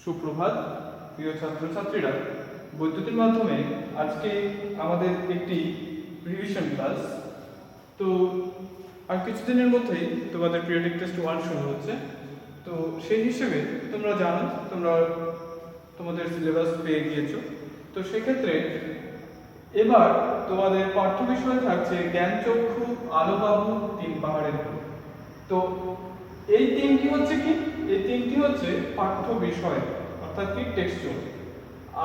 সুপ্রভাত প্রিয় ছাত্রছাত্রীরা, বৈদ্যুতিন মাধ্যমে আজকে আমাদের একটি রিভিশন ক্লাস। তো আর কিছুদিনের মধ্যেই তোমাদের পিরিয়ডিক টেস্ট 1 শুরু হচ্ছে। তো সেই হিসেবে তোমরা জানো, তোমরা তোমাদের সিলেবাস পেয়ে গিয়েছো। তো সেক্ষেত্রে এবার তোমাদের পাঠ্য বিষয় থাকছে জ্ঞানচক্ষু, আলোবাহু, তিন পাহাড়ের ঢেউ। তো এই তিনটি হচ্ছে কি, এই তিনটি হচ্ছে পাঠ্য বিষয়, অর্থাৎ কি টেক্সচুয়াল।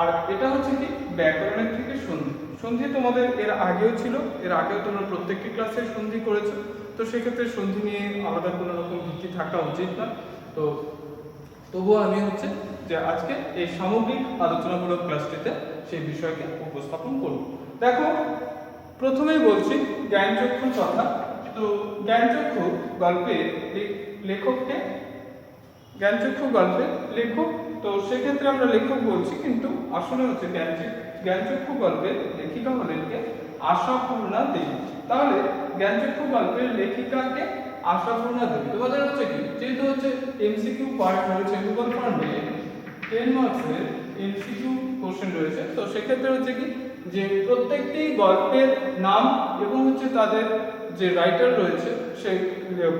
আর এটা হচ্ছে কি ব্যাকরণের থেকে সন্ধি। সন্ধি তোমাদের এর আগেও ছিল, এর আগেও তোমরা প্রত্যেকটি ক্লাসে সন্ধি করেছো। তো সেক্ষেত্রে সন্ধি নিয়ে আলাদা কোনো রকম ভিত্তি থাকা উচিত না। তো তবুও আমি হচ্ছে যে আজকে এই সামগ্রিক আলোচনামূলক ক্লাসটিতে সেই বিষয়কে উপস্থাপন করব। দেখো, প্রথমেই বলছি জ্ঞানচক্ষুর কথা। তো জ্ঞানচক্ষু গল্পে লেখককে, জ্ঞানচক্ষু গল্পের লেখক, তো সেক্ষেত্রে আমরা লেখক বলছি, কিন্তু আসলে হচ্ছে জ্ঞানচক্ষু গল্পের লেখিকা হলেন কে? আশাপূর্ণা দেবী। তাহলে জ্ঞানচক্ষু গল্পের লেখিকাকে আশাপূর্ণা দেবী। তোমাদের হচ্ছে কি, যেহেতু হচ্ছে এমসিকিউ পার্ট রয়েছে গুগল ফর্মে, 10 মার্কসের এমসিকিউ কোশ্চেন রয়েছে। তো সেক্ষেত্রে হচ্ছে কি যে প্রত্যেকটি গল্পের নাম এবং হচ্ছে তাদের যে রাইটার রয়েছে, সেই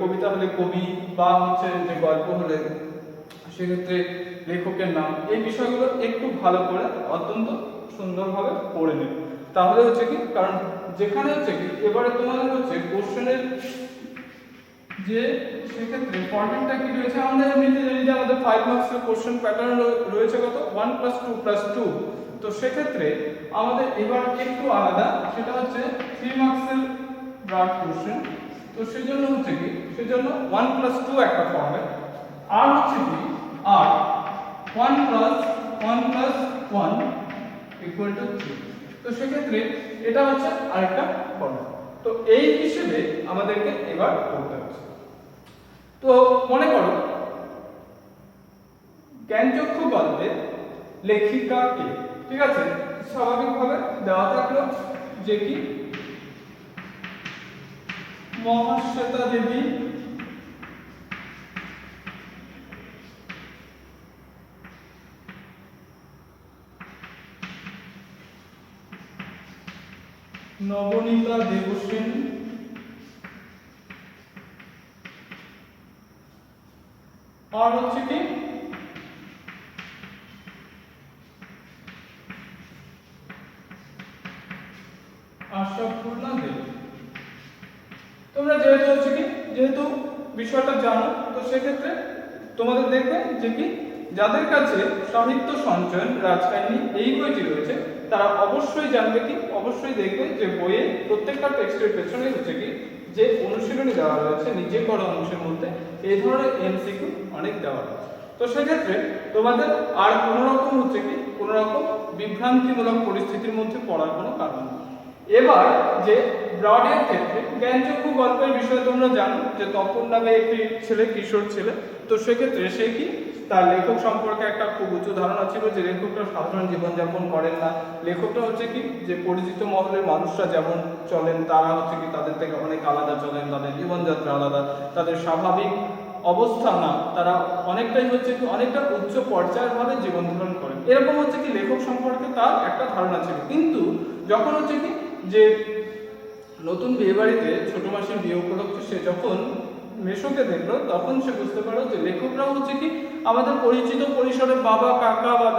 কবিতা হলে কবি বা হচ্ছে যে গল্প হলে সেক্ষেত্রে লেখকের নাম, এই বিষয়গুলো একটু ভালো করে অত্যন্ত সুন্দরভাবে পড়ে নেবে। তাহলে হচ্ছে কি, কারণ যেখানে হচ্ছে কি এবারে তোমাদের হচ্ছে কোশ্চেনের যে সেক্ষেত্রে ফরম্যাটটা কি রয়েছে, আমরা এমনিতে জানি যে আমাদের 5 মার্কসের কোশ্চেন প্যাটার্ন রয়েছে কত 1 + 2 + 2। তো সেক্ষেত্রে আমাদের এবার একটু আলাদা, সেটা হচ্ছে 3 মার্কসের ব্রাড কোশ্চেন। তো সেজন্য হচ্ছে কি, সেজন্য 1 + 2 একটা ফরম্যাট, আর হচ্ছে কি আর 1 + 1 + 1 = 3। তো সেক্ষেত্রে এটা হচ্ছে আরেকটা ফরম্যাট। তো এই হিসেবে আমাদেরকে এবার করতে হবে। তো মনে করো জ্ঞানচক্ষু গল্পের লেখিকা কে? ঠিক আছে, স্বাভাবিকভাবে দেওয়া থাকলো যে কি মহাশ্বেতা দেবী, নবনীতা দেবসেন, আর হচ্ছে কি আশাপূর্ণা দেবী। তোমরা যেহেতু হচ্ছে কি, যেহেতু বিষয়টা জানো, তো সেক্ষেত্রে তোমাদের দেখবে যে কি যাদের কাছে সাহিত্য সঞ্চয়ন রাজকাহিনী এই বইটি রয়েছে, তারা অবশ্যই জানবে কি, অবশ্যই দেখবে যে বইয়ে প্রত্যেকটা টেক্সটের পেছনে হচ্ছে কি যে অনুশীলনী দেওয়া রয়েছে, নিজে করা অংশের মধ্যে এই ধরনের এমসিকিউ অনেক দেওয়া রয়েছে। তো সেক্ষেত্রে তোমাদের আর কোনো রকম হচ্ছে কি কোনো রকম বিভ্রান্তিমূলক পরিস্থিতির মধ্যে পড়ার কোনো কারণ নেই। এবার যে ব্রডের ক্ষেত্রে জ্ঞানচক্ষু গল্পের বিষয়ে তোমরা জানো যে তপন নামে একটি ছেলে, কিশোর ছেলে। তো সেক্ষেত্রে সে কি তার লেখক সম্পর্কে একটা খুব উঁচু ধারণা ছিল যে লেখকরা সাধারণ জীবনযাপন করেন না। লেখকরা হচ্ছে কি যে পরিচিত মহলের মানুষরা যেমন চলেন, তারা হচ্ছে কি তাদের থেকে অনেক আলাদা চলেন, তাদের জীবনযাত্রা আলাদা, তাদের স্বাভাবিক অবস্থা না, তারা অনেকটাই হচ্ছে কি অনেকটা উচ্চ পর্যায়ের ভাবে জীবন ধারণ করেন। এরকম হচ্ছে কি লেখক সম্পর্কে তার একটা ধারণা ছিল। কিন্তু যখন হচ্ছে কি যে নতুন বিয়ে বাড়িতে ছোট মাসির বিয়ে উপলক্ষে সে যখন মেশোকে দেখলো, তখন সে বুঝতে পারলো যে লেখকরাও হচ্ছে কি আমাদের পরিচিত পরিসরে বাবা কাকা বা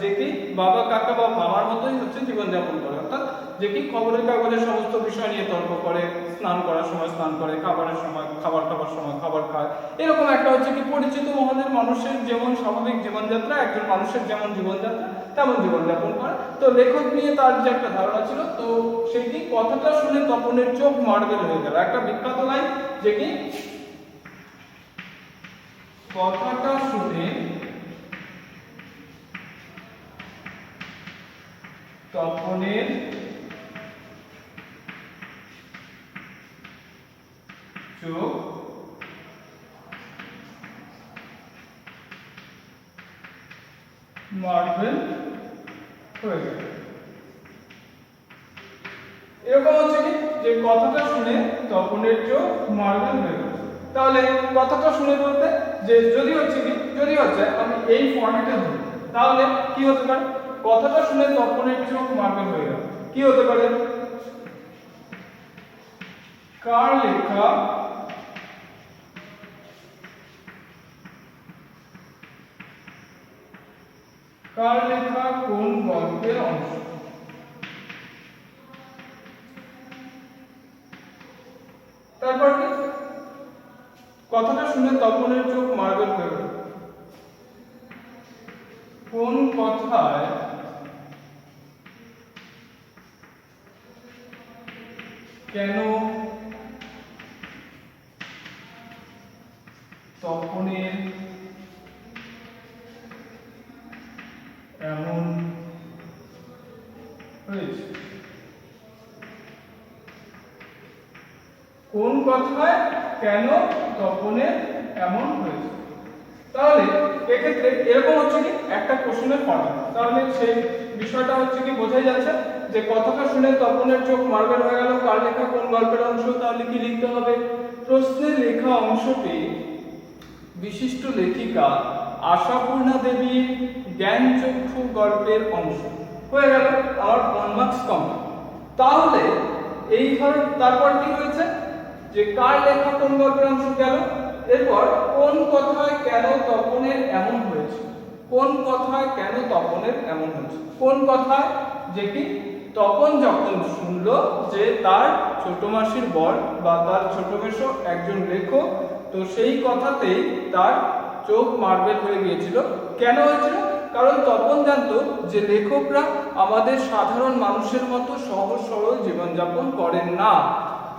যে কি বাবা কাকা বা মামার মতোই হচ্ছে জীবনযাপন করে। অর্থাৎ যে কি খবরের কাগজের সমস্ত বিষয় নিয়ে তর্ক করে, স্নান করার সময় স্নান করে, খাবারের সময় খাবার খাবার সময় খাবার খায়। এরকম একটা হচ্ছে কি পরিচিত মহলের মানুষের যেমন স্বাভাবিক জীবনযাত্রা, একজন মানুষের যেমন জীবনযাত্রা তেমন জীবনযাপন করে। তো লেখক নিয়ে তার যে একটা ধারণা ছিল, তো সেই কি কথাটা শুনে তপনের চোখ মার্বেল হয়ে গেল। একটা বিখ্যাত লাইন যে কি কথাটা শুনে তপনের চোখ মার্বেল হয়ে গেল। এরকম হচ্ছে কি যে কথাটা শুনে তপনের চোখ মার্বেল হয়ে গেল। তাহলে কথাটা শুনে বলতে যে যদি হচ্ছে আমি এই ফর্মেটে ধরি, তাহলে কি হতে পারে, কথাটা শুনে তপনের চোখ মার্বেল হয়ে গেল। কি হতে পারে, কার লেখা কোন গল্পের অংশ। তারপর কি, কথাটা শুনে তপনের চোখ মার্বেল হয়ে গেল। কোন কথায় কেন তপনের এমন হয়েছে, কোন কথায় কেন তপনের এমন হয়েছে। তাহলে এক্ষেত্রে এরকম হচ্ছে কি একটা কোশ্চেনের ফর্মেট, তাহলে সেই বিষয়টা হচ্ছে কি বোঝাই যাচ্ছে যে কথাটা শুনে তপনের চোখ মার্বেল হয়ে গেল, কার লেখা কোন গল্পের অংশ। তাহলে কি লিখতে হবে, প্রশ্নে লেখা অংশটি বিশিষ্ট লেখিকা আশাপূর্ণা দেবীর জ্ঞানচক্ষু গল্পের অংশ। হয়ে গেল আমার 1 মার্কস কমপ্লিট। তাহলে এই তারপর কি হয়েছে যে কার লেখা কোন গল্পের অংশ গেল, এরপর কোন কথায় কেন তপনের এমন হয়েছে। কোন কথায় কেন তপনের এমন হয়েছে, কোন কথায়, যে কি তপন যখন শুনলো যে তার ছোট মাসির বর বা তার ছোট মেশো একজন লেখক, তো সেই কথাতেই তার চোখ মার্বেল হয়ে গিয়েছিল। কেন হয়েছিল, কারণ তপন জানতো যে লেখকরা আমাদের সাধারণ মানুষের মতো সহজ সরল জীবনযাপন করেন না,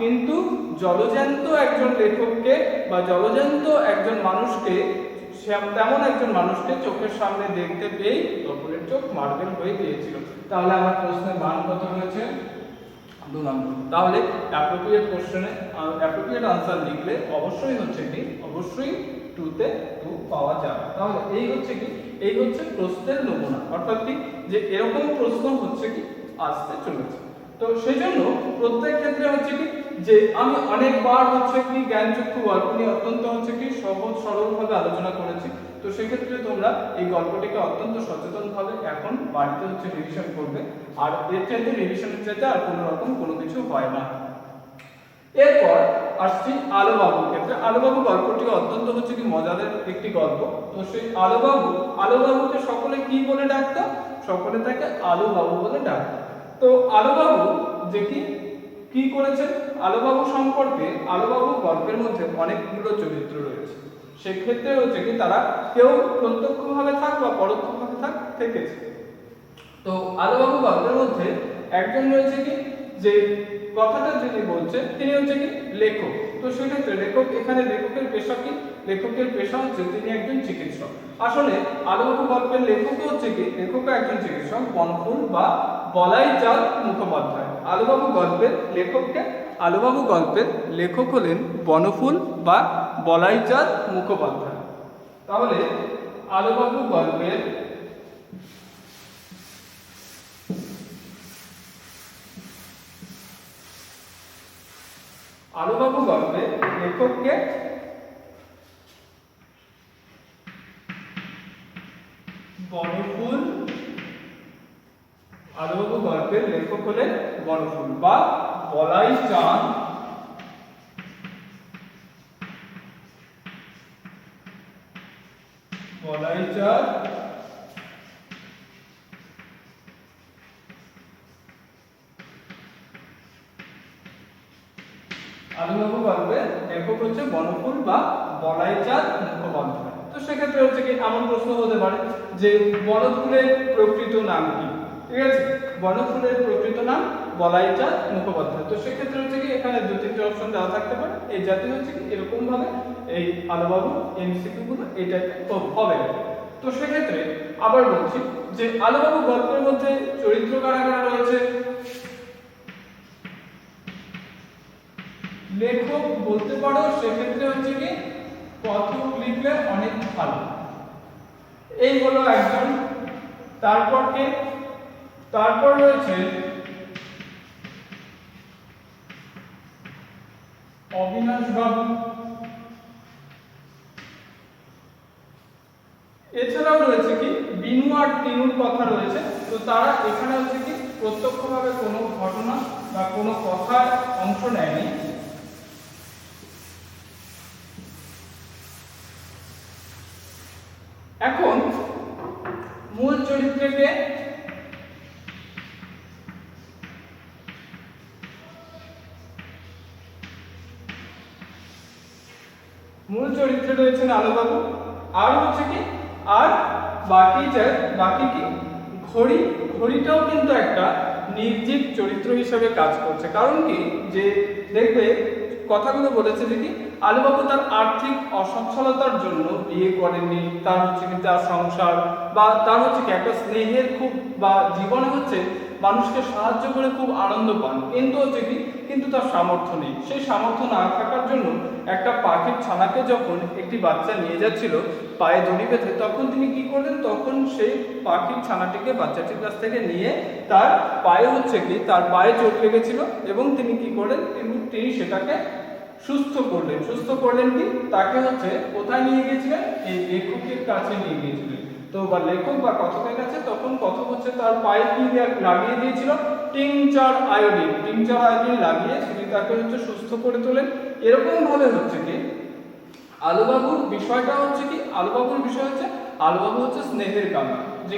কিন্তু জলজ্যান্ত একজন লেখককে বা জলজ্যান্ত একজন মানুষকে, তেমন একজন মানুষকে চোখের সামনে দেখতে পেয়েই তপনের চোখ মার্বেল হয়ে গিয়েছিল। তাহলে আমার প্রশ্নের মান কত হয়েছে, 2 নম্বর। তাহলে অ্যাপ্রোপ্রিয়েট কোশ্চেনে অ্যাপ্রোপ্রিয়েট আনসার লিখলে অবশ্যই হচ্ছে কি, অবশ্যই 2 তে 2 পাওয়া যাবে। তাহলে এই হচ্ছে কি, এই হচ্ছে প্রশ্নের নমুনা, অর্থাৎ কি যে এরকম প্রশ্ন হচ্ছে কি আসতে চলেছে। তো সেই জন্য প্রত্যেক ক্ষেত্রে হচ্ছে কি যে আমি অনেকবার হচ্ছে কি জ্ঞানচক্ষু গল্প নিয়ে অত্যন্ত হচ্ছে কি সহজ সরলভাবে আলোচনা করেছি। তো সেক্ষেত্রে তোমরা এই গল্পটিকে অত্যন্ত সচেতনভাবে এখন বাড়িতে হচ্ছে রিভিশন করবে, আর এর চাইতে রিভিশনের চাইতে আর কোনো রকম কোনো কিছু হয় না। এরপর আসছি আলোবাবুর ক্ষেত্রে। আলোবাবু গল্পটি অত্যন্ত হচ্ছে কি মজাদার একটি গল্প। তো সেই আলোবাবুকে সকলে কি বলে ডাকতো, সকলে তাকে আলোবাবু বলে ডাকতো। তো আলোবাবু যে কি করেছেন, আলোবাবু সম্পর্কে আলোবাবু গল্পের মধ্যে অনেকগুলো চরিত্র রয়েছে। সেক্ষেত্রে হচ্ছে কি তারা কেউ প্রত্যক্ষভাবে থাক বা পরোক্ষভাবে থাক থেকেছে। তো আলোবাবু গল্পের মধ্যে একজন রয়েছে কি যে কথাটা যিনি বলছেন তিনি হচ্ছে কি লেখক। তো সেক্ষেত্রে এখানে লেখকের পেশা কি, লেখকের পেশা হচ্ছে তিনি একজন চিকিৎসক। আসলে আলোবাবু গল্পের লেখক হচ্ছে কি, লেখকও একজন চিকিৎসক, বনফুল বা বলাইচাঁদ মুখোপাধ্যায়। আলোবাবু গল্পের লেখক হলেন বনফুল বা বলাইচাঁদ মুখোপাধ্যায়। তাহলে আলোবাবু গল্পের লেখককে বনফুল, আলোবাবু গল্পের লেখক হলেন বনফুল বা বলাইচাঁদ আলোবাবু গল্পের লেখক হচ্ছে বনফুল বা বলাইচাঁদ মুখোপাধ্যায়। তো সেক্ষেত্রে হচ্ছে কি এমন প্রশ্ন হতে পারে যে বনফুলের প্রকৃত নাম কি, ঠিক আছে, বনফুলের প্রকৃত নাম বলাইচাঁদ মুখোপাধ্যায়। তো সেক্ষেত্রে হচ্ছে কি এখানে 2-3টে অপশন দেওয়া থাকতে পারে। এই জাতীয় হচ্ছে কি এরকম ভাবে এই আলোবাবু এমসিকিউ গুলো এই টাইপের হবে। তো সেক্ষেত্রে আবার বলছি যে আলোবাবু গল্পের মধ্যে চরিত্র কারা কারা রয়েছে, লেখক বলতে পারো, সেক্ষেত্রে হচ্ছে কি কথক লিখলে অনেক ভালো। এই হলো একজন। তারপর রয়েছে অবিনাশ বাবু, এছাড়াও রয়েছে কি বিনু আর টিনুর কথা রয়েছে। তো তারা এখানে হচ্ছে কি প্রত্যক্ষভাবে কোনো ঘটনা বা কোনো কথার অংশ নেয়নি। এখন মূল চরিত্রকে রয়েছেন আলুবাবু, আর হচ্ছে কি আর বাকি কি ঘড়িটাও কিন্তু একটা নির্জীব চরিত্র হিসেবে কাজ করছে। কারণ কি যে দেখবে কথাগুলো বলেছে যে কি আলুবাবু তার আর্থিক অসচ্ছলতার জন্য বিয়ে করেননি, তার হচ্ছে কি তার সংসার বা তার হচ্ছে কি একটা স্নেহের খুব বা জীবনে হচ্ছে মানুষকে সাহায্য করে খুব আনন্দ পান, কিন্তু তার সামর্থ্য নেই। সেই সামর্থ্য না থাকার জন্য একটা পাখির ছানাকে যখন একটি বাচ্চা নিয়ে যাচ্ছিল পায়ে দড়ি বেঁধে, তখন তিনি কি করলেন, তখন সেই পাখির ছানাটিকে বাচ্চাটির কাছ থেকে নিয়ে তার পায়ে চোট লেগেছিল এবং তিনি কি করলেন, তিনি সেটাকে সুস্থ করলেন কি তাকে হচ্ছে কোথায় নিয়ে গিয়েছিলেন, এই লেখকের কাছে নিয়ে গিয়েছিলেন। তো বা লেখক বা কথকের কাছে তখন কথক হচ্ছে তার পায়ে কি লাগিয়ে দিয়েছিল, টিংচার আয়োডিন লাগিয়ে তিনি তাকে হচ্ছে সুস্থ করে তোলেন। এরকম ভাবে হচ্ছে কি আলুবাবুর বিষয় হচ্ছে আলুবাবু হচ্ছে স্নেহের কাঙাল। যে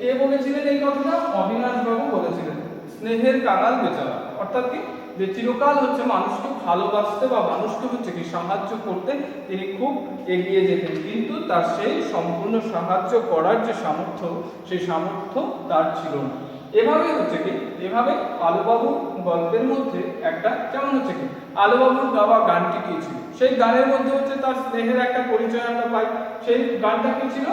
কে বলেছিলেন এই কথাটা, অবিনাশ বাবু বলেছিলেন, স্নেহের কাঙাল বেচারা। অর্থাৎ কি যে চিরকাল হচ্ছে মানুষকে ভালোবাসতে বা মানুষকে হচ্ছে কি সাহায্য করতে তিনি খুব এগিয়ে যেতেন, কিন্তু তার সেই সম্পূর্ণ সাহায্য করার যে সামর্থ্য, সেই সামর্থ্য তার ছিল না। এভাবে আলুবাবুর গল্পের মধ্যে একটা যেমন হচ্ছে কি আলুবাবুর গাওয়া গানটি কি ছিল, সেই গানের মধ্যে হচ্ছে তার স্নেহের একটা পরিচয় আমরা পাই। সেই গানটা কি ছিল,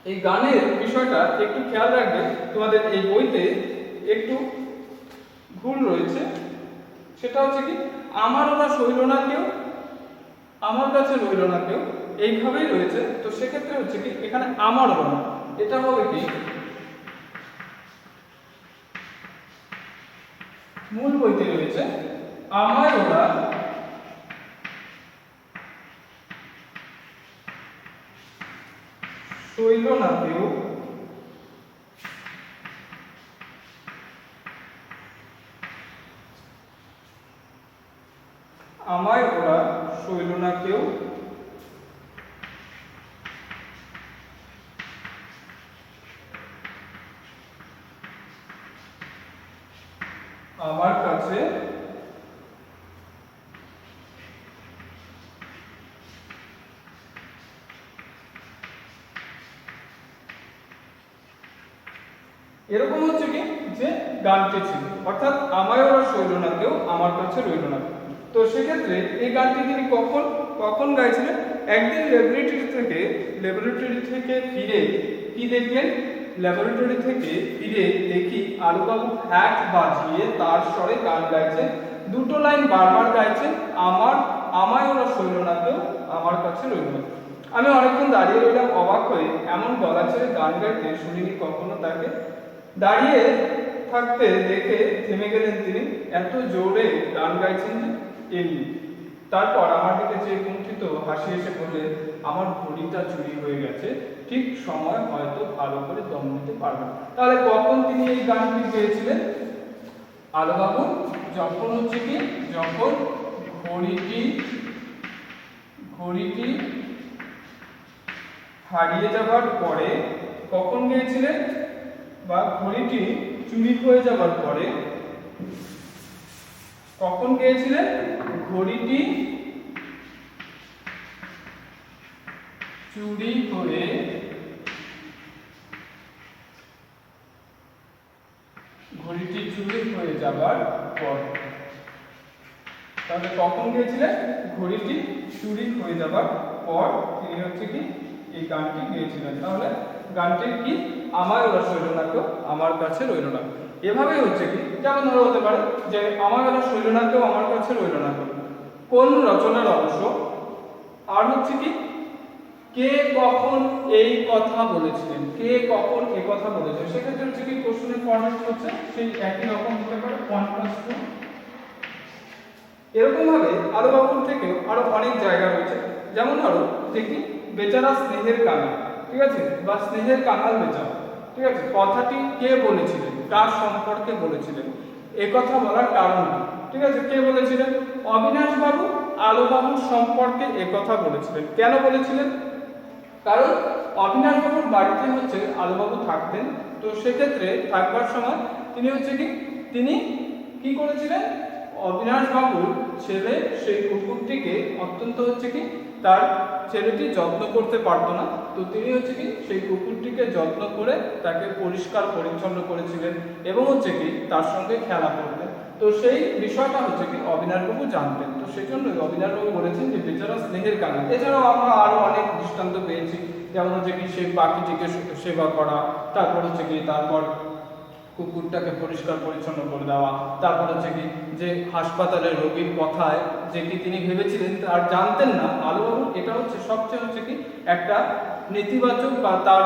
এই গানের বিষয়টা একটু খেয়াল রাখবে, তোমাদের এই বইতে একটু ভুল রয়েছে। সেটা হচ্ছে কি আমার ওরা সইল না কেউ, আমার কাছে রইল না কেউ, এইভাবেই রয়েছে। তো সেক্ষেত্রে হচ্ছে কি এখানে আমার ওরা না, এটা হবে কি মূল বইতে রয়েছে আমায় ওরা সইল না কেউ, আমায় ওরা সইল না কেউ, আমার কাছে এরকম হচ্ছে কি যে গানটি ছিল, অর্থাৎ আমায় ওরা সইল না কেউ, আমার কাছে রইল না। তো সেক্ষেত্রে এই গানটি তিনি কখন গাইছিলেন, একদিন ল্যাবরেটরি থেকে ফিরে কি দেখলেন, ল্যাবরেটরি থেকে ফিরে দেখি আলুবাবু হ্যাট বাজিয়ে তার স্বরে গান গাইছেন, দুটো লাইন বারবার গাইছেন, আমায় ওরা সইল না কেউ, আমার কাছে রইল না। আমি অনেকক্ষণ দাঁড়িয়ে রইলাম অবাক হয়ে, এমন গলা ছেড়ে গান গাইতে শুনিনি কখনো তাকে। দাঁড়িয়ে থাকতে দেখে থেমে গেলেন তিনি, এত জোরে গান গাইছেন যে এমনি। তারপর আমার দিকে চেয়ে কুণ্ঠিত হাসি এসে বললেন, আমার ঘড়িটা চুরি হয়ে গেছে, ঠিক সময় হয়তো ভালো করে দম নিতে পারবে। তাহলে কখন তিনি এই গানটি গেয়েছিলেন, আলুবাবু যখন ঘড়িটি হারিয়ে যাবার পরে, কখন গিয়েছিলেন, বা ঘড়িটি চুরি হয়ে যাবার পরে কখন গিয়েছিলেন, ঘড়িটি চুরি হয়ে যাবার পর। তাহলে কখন গিয়েছিলেন, ঘড়িটি চুরি হয়ে যাবার পর তিনি হচ্ছে কি এই গানটি গেয়েছিলেন। তাহলে গানটির কি, আমায় ওরা সইল না কেউ, আমার কাছে রইল না। এভাবে হচ্ছে কি যেমন ধরো হতে পারে যে আমায় ওরা সইল না কেউ, আমার কাছে রইল না কেউ কোন রচনার অংশ, আর হচ্ছে কি কে কখন এই কথা বলেছিলেন, সেক্ষেত্রে হচ্ছে কি কোশ্চেনের ফরম্যাট হচ্ছে সেই একই রকম হতে পারে 1+2। এরকম ভাবে আলুবাবুর থেকেও আরো অনেক জায়গা রয়েছে, যেমন ধরো দেখি বেচারা স্নেহের কাঙাল, ঠিক আছে, বা স্নেহের কাঙাল বেচারা, ঠিক আছে। কথাটি কে বলেছিলেন, কার সম্পর্কে বলেছিলেন, এ কথা বলার কারণ কি, ঠিক আছে, কে বলেছিলেন? অবিনাশ বাবু আলো বাবুর সম্পর্কে এ কথা বলেছিলেন। কেন বলেছিলেন? কারণ অবিনাশ বাবুর বাড়িতে হচ্ছে আলো বাবু থাকতেন, তো সেক্ষেত্রে থাকবার সময় তিনি কি করেছিলেন? অবিনাশ বাবুর ছেলে সেই কুকুরটিকে অত্যন্ত তার ছেলেটি যত্ন করতে পারতো না, তো তিনি সেই কুকুরটিকে যত্ন করে তাকে পরিষ্কার পরিচ্ছন্ন করেছিলেন এবং তার সঙ্গে খেলা করতেন। তো সেই বিষয়টা অবিনাশ বাবু জানতেন, তো সেই জন্য অবিনাশ বাবু বলেছেন যে বেচারা স্নেহের কারণে। এছাড়াও আমরা আরো অনেক দৃষ্টান্ত পেয়েছি, যেমন সেই পাখিটিকে সেবা করা, তারপর তারপর কুকুরটাকে পরিষ্কার পরিচ্ছন্ন করে দেওয়া, তারপর যে হাসপাতালের রোগীর কথায় তিনি ভেবেছিলেন আর জানতেন না, আলো বাবু এটা সবচেয়ে একটা নেতিবাচক বা তার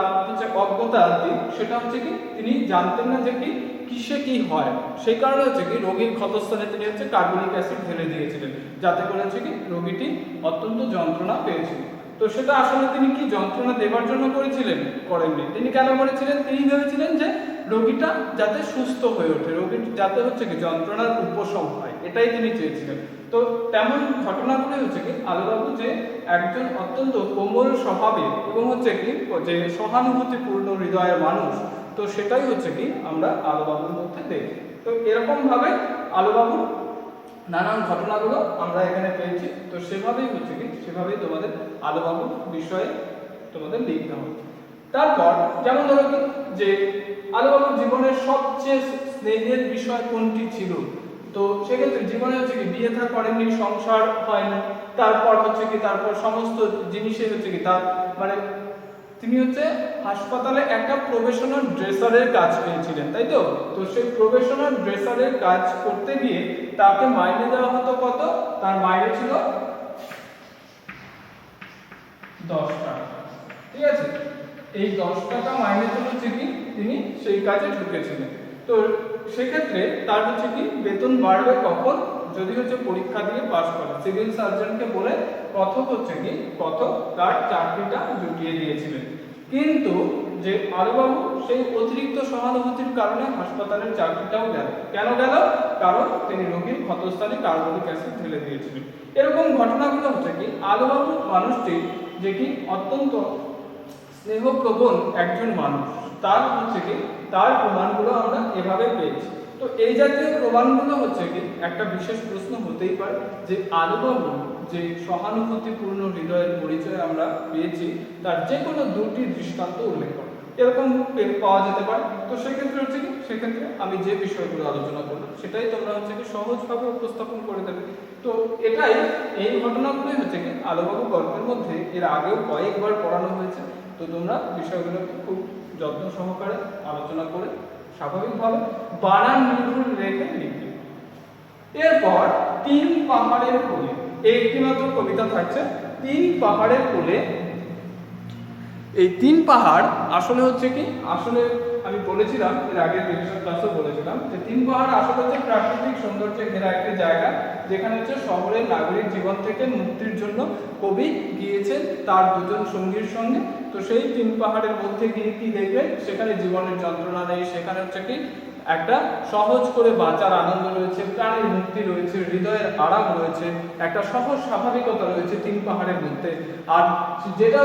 অজ্ঞতার দিক, সেটা তিনি জানতেন না যে কিসে কি হয়, সেই কারণে রোগীর ক্ষতস্থানে তিনি কার্বনিক অ্যাসিড ঢেলে দিয়েছিলেন, যাতে করে রোগীটি অত্যন্ত যন্ত্রণা পেয়েছিল। তো সেটা আসলে তিনি কি যন্ত্রণা দেবার জন্য করেছিলেন? করেননি। তিনি কেন করেছিলেন? তিনি ভেবেছিলেন যে রোগীটা যাতে সুস্থ হয়ে ওঠে, রোগীর যাতে যন্ত্রণার উপশম হয়, এটাই তিনি চেয়েছিলেন। তো তেমন ঘটনাগুলো আলোবাবু যে একজন অত্যন্ত কোমল স্বভাবের এবং যে সহানুভূতিপূর্ণ হৃদয়ের মানুষ, তো সেটাই আমরা আলোবাবুর মধ্যে দেখি। তো এরকম ভাবে আলোবাবুর নানান ঘটনাগুলো আমরা এখানে পেয়েছি। তো সেভাবেই সেভাবেই তোমাদের আলোবাবুর বিষয়ে তোমাদের লিখতে হবে। তারপর যেমন ধরো যে আলোবাবুর জীবনের সবচেয়ে স্নেহের বিষয় কোনটি ছিল? তো সেক্ষেত্রে জীবনে বিয়ে থা করেননি, সংসার হয়নি, তারপর তারপর সমস্ত জিনিসে তার মানে তিনি হাসপাতালে একটা প্রবেশনাল ড্রেসারের কাজ পেয়েছিলেন, তাই তো? তো সেই প্রবেশনাল ড্রেসারের কাজ করতে গিয়ে তাকে মাইনে দেওয়া হতো কত? তার মাইনে ছিল 10 টাকা, ঠিক আছে। এই 10 টাকা মাইনে তো তিনি সেই কাজে ঢুকেছিলেন। তো সেক্ষেত্রে তার বেতন বাড়বে কখন? যদি পরীক্ষা দিয়ে পাস করে। সিভিল সার্জনকে বলে কত তার চাকরিটা জুটিয়ে দিয়েছিলেন। কিন্তু যে আলোবাবু সেই অতিরিক্ত সহানুভূতির কারণে হাসপাতালের চাকরিটাও গেল। কেন গেল? কারণ তিনি রোগীর ক্ষতস্থানে কার্বনিক অ্যাসিড ঢেলে দিয়েছিলেন। এরকম ঘটনাগুলো আলোবাবু মানুষটি অত্যন্ত স্নেহপ্রবণ একজন মানুষ, তার তার প্রমাণগুলো আমরা এভাবে পেয়েছি। তো এই জাতীয় প্রমাণগুলো একটা বিশেষ প্রশ্ন হতেই পারে যে আলোবাবু যে সহানুভূতিপূর্ণ হৃদয়ের পরিচয় আমরা পেয়েছি, তার যে কোনো দুটি দৃষ্টান্ত উল্লেখ করে এরকম পাওয়া যেতে পারে। তো সেক্ষেত্রে আমি যে বিষয়গুলো আলোচনা করলাম সেটাই তোমরা সহজভাবে উপস্থাপন করে দেবে। তো এই ঘটনাগুলোই আলোবাবু গল্পের মধ্যে এর আগেও কয়েকবার পড়ানো হয়েছে। তো তোমরা বিষয়গুলোকে খুব যত্ন সহকারে আলোচনা করে স্বাভাবিকভাবে বানান নির্ভুল রেখে লিখবে। এরপর 3 পাহাড়ের কোলে একটি মাত্র কবিতা থাকছে, 3 পাহাড়ের কোলে। এই 3 পাহাড় আসলে আসলে আমি বলেছিলাম এর আগের রিভিশন ক্লাসেও বলেছিলাম যে 3 পাহাড় আসলে প্রাকৃতিক সৌন্দর্যে ঘেরা একটি জায়গা, যেখানে শহরের নাগরিক জীবন থেকে মুক্তির জন্য কবি গিয়েছেন তার দুজন সঙ্গীর সঙ্গে। তো সেই 3 পাহাড়ের মধ্যে গিয়ে কি দেখবেন? সেখানে জীবনের যন্ত্রণা নেই, সেখানে একটা সহজ করে বাঁচার আনন্দ রয়েছে, প্রাণের মুক্তি রয়েছে, হৃদয়ের আরাম রয়েছে, একটা সহজ স্বাভাবিকতা রয়েছে 3 পাহাড়ের মধ্যে। আর যেটা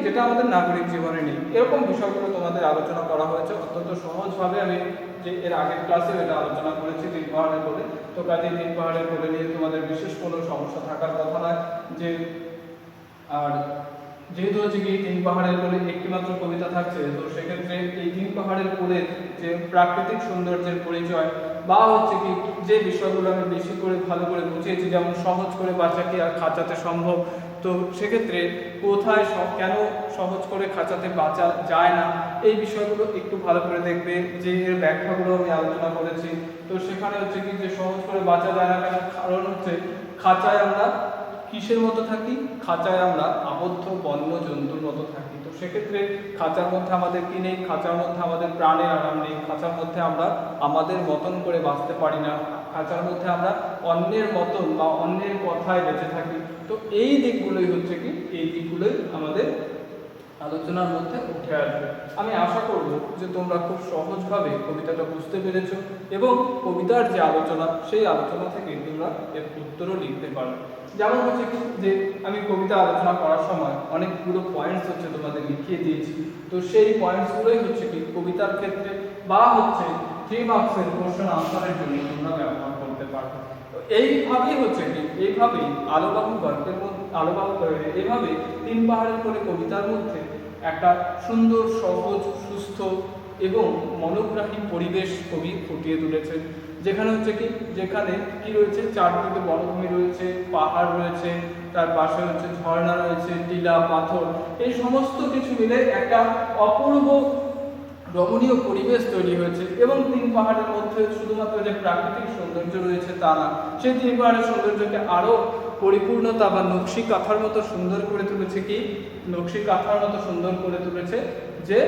যেটা আমাদের নাগরিক জীবনে নেই। এরকম বিষয়গুলো তোমাদের আলোচনা করা হয়েছে অত্যন্ত সহজভাবে। আমি যে এর আগের ক্লাসে এটা আলোচনা করেছি 3 পাহাড়ের কোলে। তো কাজে 3 পাহাড়ের কোলে নিয়ে তোমাদের বিশেষ কোনো সমস্যা থাকার কথা নয়। যে আর যেহেতু 3 পাহাড়ের কোলে একটি মাত্র কবিতা থাকছে, তো সেক্ষেত্রে এই 3 পাহাড়ের কোলে যে প্রাকৃতিক সৌন্দর্যের পরিচয় বা যে বিষয়গুলো আমি বেশি করে ভালো করে বুঝিয়েছি, যেমন সহজ করে বাচ্চাকে আর খাঁচাতে সম্ভব, তো সেক্ষেত্রে কোথায় কেন সহজ করে খাঁচাতে বাঁচা যায় না, এই বিষয়গুলো একটু ভালো করে দেখবে। যে এর ব্যাখ্যাগুলো আমি আলোচনা করেছি, তো সেখানে যে সহজ করে বাঁচা যায় না কেন, কারণ খাঁচায় আমরা কিসের মতো থাকি? খাঁচায় আমরা আবদ্ধ বন্য জন্তুর মতো থাকি। তো সেক্ষেত্রে খাঁচার মধ্যে আমাদের কি নেই? খাঁচার মধ্যে আমাদের প্রাণের আরাম নেই, খাঁচার মধ্যে আমরা আমাদের মতন করে বাঁচতে পারি না, খাঁচার মধ্যে আমরা অন্যের মতন বা অন্যের কথায় বেঁচে থাকি। তো এই দিকগুলোই এই দিকগুলোই আমাদের আলোচনার মধ্যে উঠে আসবে। আমি আশা করব যে তোমরা খুব সহজভাবে কবিতাটা বুঝতে পেরেছো এবং কবিতার যে আলোচনা সেই আলোচনা থেকে তোমরা এর উত্তরও লিখতে পারো। যেমন হচ্ছে কি যে আমি কবিতা আলোচনা করার সময় অনেকগুলো পয়েন্টস হচ্ছে তোমাদের লিখিয়ে দিয়েছি, তো সেই পয়েন্টসগুলোই হচ্ছে কি কবিতার ক্ষেত্রে বা হচ্ছে 3 মার্কসের কোশ্চেন আনসারের জন্য তোমরা ব্যবহার করতে পারবে। এইভাবেই হচ্ছে কি এইভাবেই আলোবাহু গল্পের মধ্যে এইভাবে 3 পাহাড়ের কোলে কবিতার মধ্যে একটা সুন্দর, সহজ, সুস্থ এবং মনোগ্রাহী পরিবেশ কবি ফুটিয়ে তুলেছে। যেখানে হচ্ছে কি রয়েছে, চারদিকে বনভূমি রয়েছে, পাহাড় রয়েছে, তার পাশে হচ্ছে ঝর্ণা রয়েছে, টিলা, পাথর, এই সমস্ত কিছু মিলে একটা অপূর্ব রমণীয় পরিবেশ তৈরি হয়েছে। এবং 3 পাহাড়ের মধ্যে শুধুমাত্র যে প্রাকৃতিক সৌন্দর্য রয়েছে তা না, সেই 3 পাহাড়ের সৌন্দর্যকে আরো পরিপূর্ণতা বা নকশি কাঁথার মতো সুন্দর করে তুলেছে যে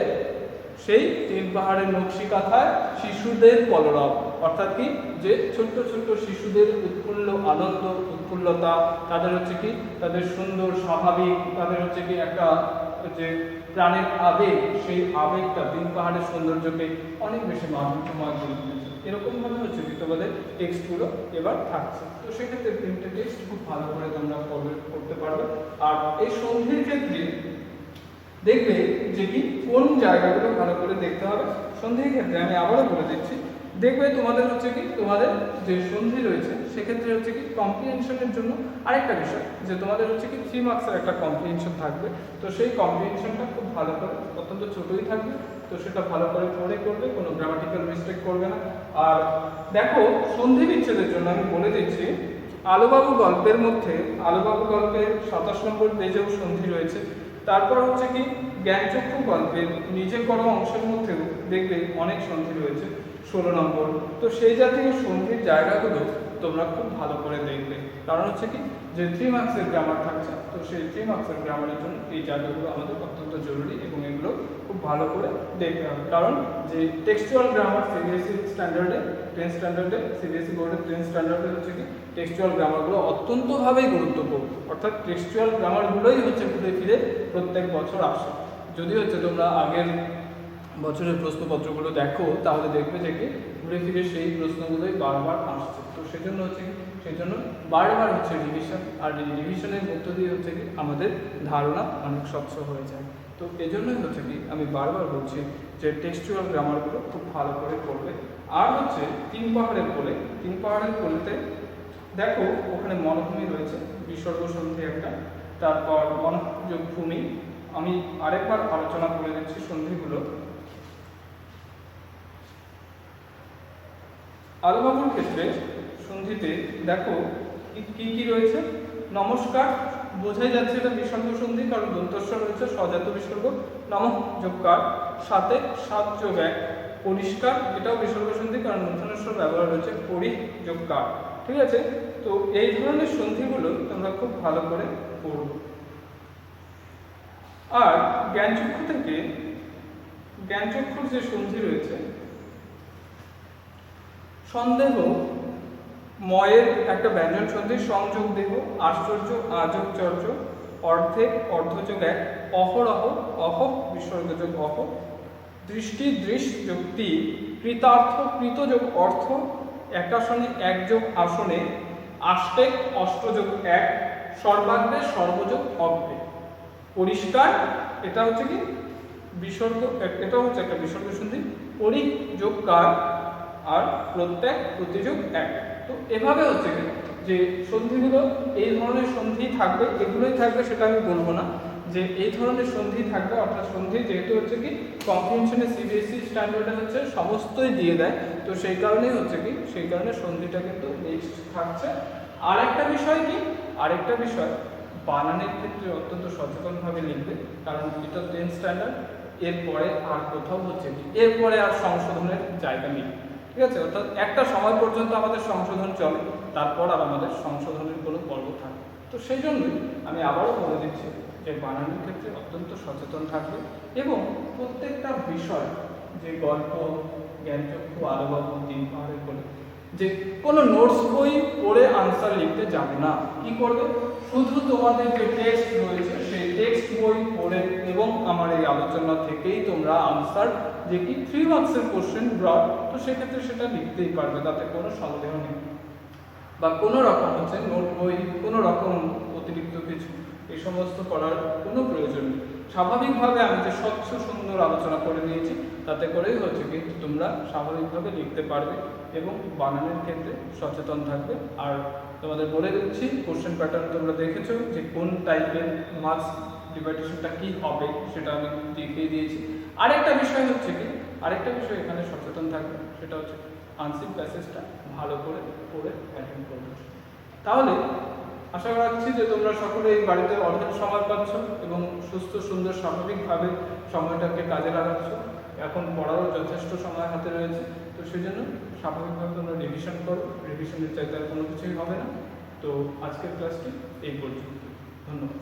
সেই 3 পাহাড়ের নকশি কাঁথায় শিশুদের কলরব, অর্থাৎ কি যে ছোট্ট ছোট্ট শিশুদের উৎফুল্ল আনন্দ, উৎফুল্লতা, তাদের হচ্ছে কি তাদের সুন্দর স্বাভাবিক, তাদের হচ্ছে কি একটা যে প্রাণের আবেগ, সেই আবেগটা 3 পাহাড়ের সৌন্দর্যকে অনেক বেশি মাধুর্যময় করে তুলেছে। এরকম ভাবে হচ্ছে কি তোমাদের টেক্সটগুলো এবার থাকছে। তো সেক্ষেত্রে 3টে টেক্সট খুব ভালো করে তোমরা করতে পারবে। আর এই সন্ধির ক্ষেত্রে দেখবে যে কি কোন জায়গাগুলো ভালো করে দেখতে হবে। সন্ধির ক্ষেত্রে আমি আবারও বলে দিচ্ছি, দেখবে তোমাদের হচ্ছে কি তোমাদের যে সন্ধি রয়েছে সেক্ষেত্রে হচ্ছে কি কম্প্রিহেনশনের জন্য আরেকটা বিষয় যে তোমাদের হচ্ছে কি 3 মার্কসের একটা কম্প্রিহেনশন থাকবে। তো সেই কম্প্রিহেনশনটা খুব ভালো করে, অত্যন্ত ছোটই থাকবে, তো সেটা ভালো করে পড়ে করবে, কোনো গ্রামাটিক্যাল মিস্টেক করবে না। আর দেখো সন্ধি বিচ্ছেদের জন্য আমি বলে দিচ্ছি, আলোবাবু গল্পের 27 নম্বর পেজেও সন্ধি রয়েছে। তারপর হচ্ছে কি জ্ঞানচক্ষু গল্পের নিজে করা অংশের মধ্যেও দেখবে অনেক সন্ধি রয়েছে 16 নম্বর। তো সেই জাতীয় সন্ধির জায়গাগুলো তোমরা খুব ভালো করে দেখবে, কারণ হচ্ছে কি যে 3 মার্কসের গ্রামার থাকছে, তো সেই 3 মার্কসের গ্রামারের জন্য এই জায়গাগুলো আমাদের অত্যন্ত জরুরি এবং এগুলো খুব ভালো করে দেখতে হবে। কারণ যে টেক্সচুয়াল গ্রামার সিবিএসই স্ট্যান্ডার্ডে 10 স্ট্যান্ডার্ডে সিবিএসই বোর্ডের 10 স্ট্যান্ডার্ডে হচ্ছে কি টেক্সচুয়াল গ্রামারগুলো অত্যন্তভাবেই গুরুত্বপূর্ণ, অর্থাৎ টেক্সচুয়াল গ্রামারগুলোই হচ্ছে ঘুরে ফিরে প্রত্যেক বছর আসে। যদি হচ্ছে তোমরা আগের বছরের প্রশ্নপত্রগুলো দেখো তাহলে দেখবে যে কি ঘুরে ফিরে সেই প্রশ্নগুলোই বারবার আসছে। তো সেজন্য হচ্ছে কি বারবার হচ্ছে রিভিশন, আর রিভিশনের মধ্য দিয়ে হচ্ছে কি আমাদের ধারণা অনেক স্বচ্ছ হয়ে যায়। তো এজন্যই হচ্ছে কি আমি বারবার বলছি যে টেক্সচুয়াল গ্রামারগুলো খুব ভালো করে করবে। আর হচ্ছে 3 পাহাড়ের কোলেতে দেখো ওখানে মনভূমি রয়েছে, বিসর্গ সন্ধি একটা, তারপর বনযোগ ভূমি। আমি আরেকবার আলোচনা করে দিচ্ছি সন্ধিগুলো। আলোবাবুর ক্ষেত্রে সন্ধিতে দেখো কি কি রয়েছে। নমস্কার, বোঝাই যাচ্ছে এটা বিসর্গ সন্ধি, কারণ দন্তস্ব রয়েছে, স্বজাত বিসর্গ, নম যোগকার, সাথে 7 যোগ 1, পরিষ্কার, এটাও বিসর্গ সন্ধি, কারণ মূর্ধন্যস্বর ব্যবহার রয়েছে, পরি যোগকার। ঠিক আছে, তো এই ধরনের সন্ধিগুলো তোমরা খুব ভালো করে পড়বে। আর জ্ঞানচক্ষুর যে সন্ধি রয়েছে, সন্দেহ ময়ের একটা ব্যঞ্জন সন্ধি, সংযোগ দেহ, আশ্চর্য, আযোগ, চর্য, অর্ধেক, অর্ধযোগ 1, অহরহ, অহ বিসর্গযোগ অহ, দৃষ্টি, দৃশ যোগ 3, কৃতার্থ, কৃত যোগ অর্থ, একাসনে 1 যোগ আসনে, আষ্টেক, অষ্টযোগ 1, সর্বাগ্রে, সর্বযোগ অগ্রে, পরিষ্কার, এটা হচ্ছে কি বিসর্গ, এটা হচ্ছে একটা বিসর্গ সন্ধি, পরি যোগ কার, আর প্রত্যেক, প্রতিযোগ 1। তো এভাবে হচ্ছে কি যে সন্ধিগুলো এই ধরনের সন্ধি থাকবে, এগুলোই থাকবে সেটা আমি বলবো না, যে এই ধরনের সন্ধি থাকবে। অর্থাৎ সন্ধি যেহেতু হচ্ছে কি কম্প্রিহেনশনে সিবিএসই স্ট্যান্ডার্ডে হচ্ছে সমস্তই দিয়ে দেয়, তো সেই কারণেই হচ্ছে কি সেই কারণে সন্ধিটা কিন্তু নেক্সট থাকছে। আরেকটা বিষয় বানানের ক্ষেত্রে অত্যন্ত সচেতনভাবে লিখবে, কারণ এটা 10 স্ট্যান্ডার্ড, এরপরে আর কোথাও হচ্ছে কি এরপরে আর সংশোধনের জায়গা নেই। ঠিক আছে, অর্থাৎ একটা সময় পর্যন্ত আমাদের সংশোধন চলে, তারপর আর আমাদের সংশোধনের কোনো পর্ব থাকে। তো সেই জন্যই আমি আবারও বলে দিচ্ছি যে বানানের ক্ষেত্রে অত্যন্ত সচেতন থাকবে এবং প্রত্যেকটা বিষয়, যে গল্প, জ্ঞানচক্ষু, আলোবাবু, 3 পাহাড়ের কোলে, যে কোনো নোটস বই পড়ে আনসার লিখতে যাবে না। কি করবে, শুধু তোমাদের যে টেক্সট রয়েছে সেই টেক্সট বই পড়ে এবং আমার এই আলোচনা থেকেই তোমরা আনসার যে কি 3 মার্কসের কোশ্চেন ব্রড, তো সেক্ষেত্রে সেটা লিখতেই পারবে, তাতে কোনো সন্দেহ নেই। বা কোনো রকম নোট বই, কোনো রকম অতিরিক্ত কিছু এই সমস্ত করার কোনো প্রয়োজন নেই। স্বাভাবিকভাবে আমি যে স্বচ্ছ সুন্দর আলোচনা করে দিয়েছি তাতে করেই কিন্তু তোমরা স্বাভাবিকভাবে লিখতে পারবে এবং বানানের ক্ষেত্রে সচেতন থাকবে। আর তোমাদের বলে দিচ্ছি, কোশ্চেন প্যাটার্ন তোমরা দেখেছো যে কোন টাইপের মার্কস ডিভাইডেশনটা কি হবে সেটা আমি দেখিয়ে দিয়েছি। আরেকটা বিষয় এখানে সচেতন থাকবে, সেটা হচ্ছে আনসিন প্যাসেজটা ভালো করে পড়ে অ্যাটেন্ড করবে। তাহলে আশা রাখছি যে তোমরা সকলে এই বাড়িতে অর্ধেক সময় পাচ্ছ এবং সুস্থ সুন্দর স্বাভাবিকভাবে সময়টাকে কাজে লাগাচ্ছ। এখন পড়ারও যথেষ্ট সময় হাতে রয়েছে, তো সেই জন্য স্বাভাবিকভাবে তোমরা রিভিশন করো, রিভিশনের চাইতে আর কোনো কিছুই হবে না। তো আজকের ক্লাসটি এই পর্যন্ত, ধন্যবাদ।